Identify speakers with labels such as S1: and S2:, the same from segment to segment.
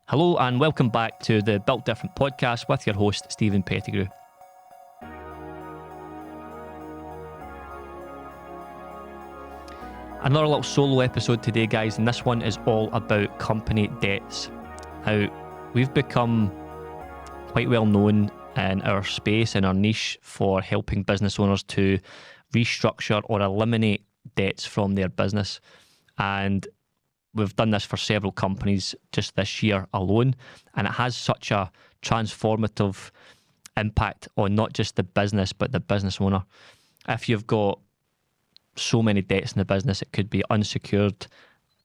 S1: Hello and welcome back to the Built Different podcast with your host, Steven Pettigrew. Another little solo episode today, guys, and this one is all about company debts. Now, we've become quite well known in our space, in our niche, for helping business owners to restructure or eliminate debts from their business. And we've done this for several companies just this year alone, and it has such a transformative impact on not just the business, but the business owner. If you've got so many debts in the business, it could be unsecured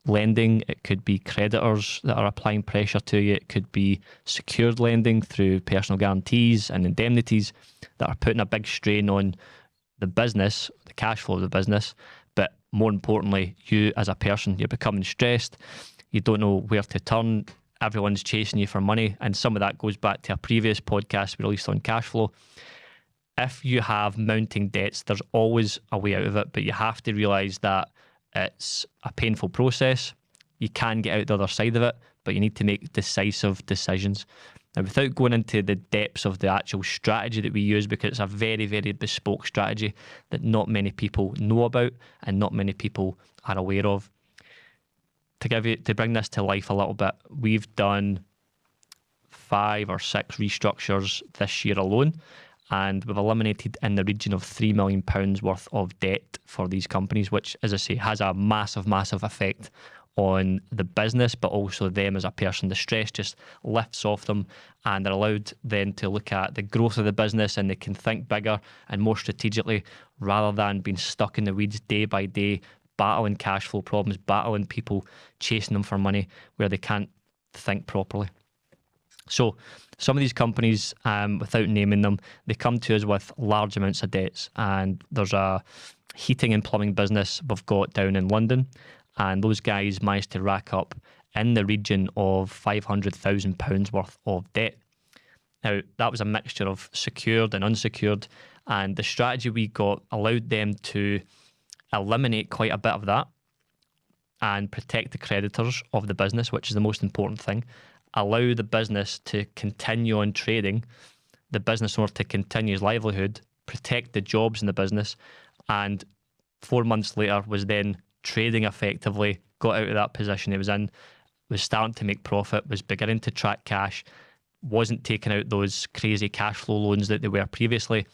S1: lending, it could be creditors that are applying pressure to you, it could be secured lending through personal guarantees and indemnities that are putting a big strain on the business, the cash flow of the business. But more importantly, you as a person, you're becoming stressed. You don't know where to turn. Everyone's chasing you for money. And some of that goes back to a previous podcast we released on cash flow. If you have mounting debts, there's always a way out of it, but you have to realise that it's a painful process. You can get out the other side of it, but you need to make decisive decisions. Now, without going into the depths of the actual strategy that we use, because it's a very, very bespoke strategy that not many people know about and not many people are aware of. To bring this to life a little bit, we've done 5 or 6 restructures this year alone, and we've eliminated in the region of £3 million worth of debt for these companies, which, as I say, has a massive, massive effect on the business, but also them as a person. The stress just lifts off them, and they're allowed then to look at the growth of the business, and they can think bigger and more strategically rather than being stuck in the weeds day by day, battling cash flow problems, battling people chasing them for money where they can't think properly. So some of these companies, without naming them, they come to us with large amounts of debts, and there's a heating and plumbing business we've got down in London, and those guys managed to rack up in the region of £500,000 worth of debt. Now, that was a mixture of secured and unsecured, and the strategy we got allowed them to eliminate quite a bit of that and protect the creditors of the business, which is the most important thing. Allow the business to continue on trading, the business owner to continue his livelihood, protect the jobs in the business, and 4 months later was then trading effectively, got out of that position he was in, was starting to make profit, was beginning to track cash, wasn't taking out those crazy cash flow loans that they were previously,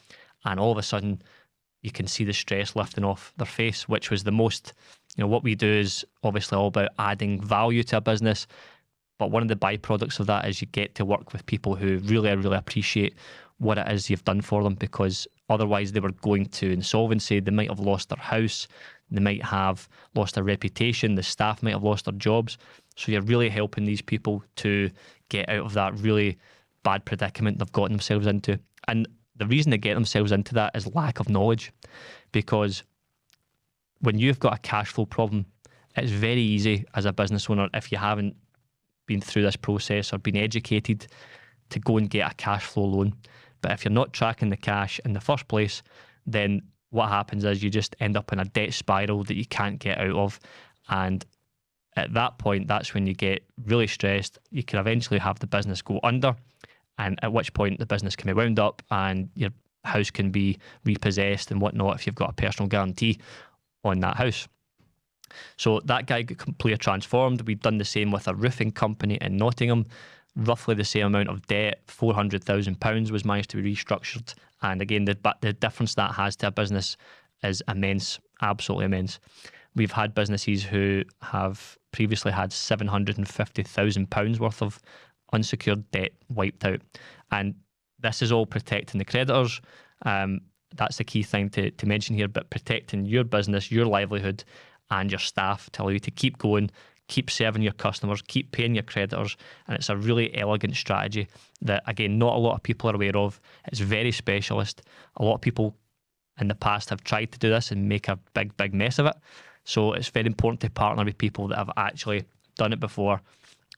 S1: and all of a sudden you can see the stress lifting off their face, which was the most, what we do is obviously all about adding value to a business, but one of the byproducts of that is you get to work with people who really, really appreciate what it is you've done for them, because otherwise they were going to insolvency, they might have lost their house, they might have lost their reputation, the staff might have lost their jobs. So you're really helping these people to get out of that really bad predicament they've gotten themselves into. And the reason they get themselves into that is lack of knowledge, because when you've got a cash flow problem, it's very easy as a business owner, if you haven't been through this process or been educated, to go and get a cash flow loan. But if you're not tracking the cash in the first place, then what happens is you just end up in a debt spiral that you can't get out of. And at that point, that's when you get really stressed. You can eventually have the business go under, and at which point the business can be wound up and your house can be repossessed and whatnot if you've got a personal guarantee on that house. So that guy got completely transformed. We've done the same with a roofing company in Nottingham. Roughly the same amount of debt, £400,000 was managed to be restructured. And again, the difference that has to a business is immense, absolutely immense. We've had businesses who have previously had £750,000 worth of unsecured debt wiped out. And this is all protecting the creditors. That's the key thing to mention here, but protecting your business, your livelihood, and your staff to allow you to keep going, keep serving your customers, keep paying your creditors. And it's a really elegant strategy that, again, not a lot of people are aware of. It's very specialist. A lot of people in the past have tried to do this and make a big, big mess of it. So it's very important to partner with people that have actually done it before,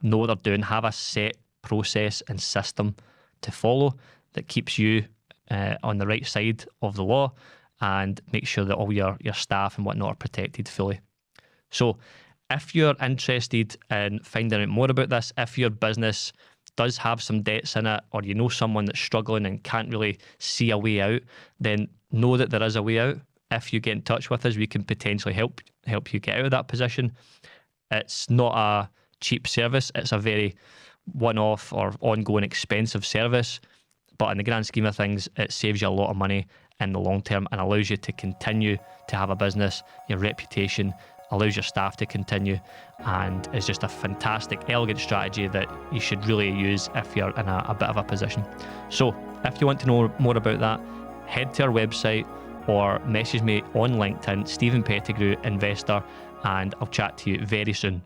S1: know what they're doing, have a set process and system to follow that keeps you on the right side of the law, and make sure that all your staff and whatnot are protected fully. So If you're interested in finding out more about this, if your business does have some debts in it, or you know someone that's struggling and can't really see a way out, then know that there is a way out. If you get in touch with us, we can potentially help you get out of that position. It's not a cheap service. It's a very one-off or ongoing expensive service. But in the grand scheme of things, it saves you a lot of money in the long term and allows you to continue to have a business, your reputation, allows your staff to continue, and is just a fantastic, elegant strategy that you should really use if you're in a bit of a position. So if you want to know more about that, head to our website or message me on LinkedIn, Steven Pettigrew Investor, and I'll chat to you very soon.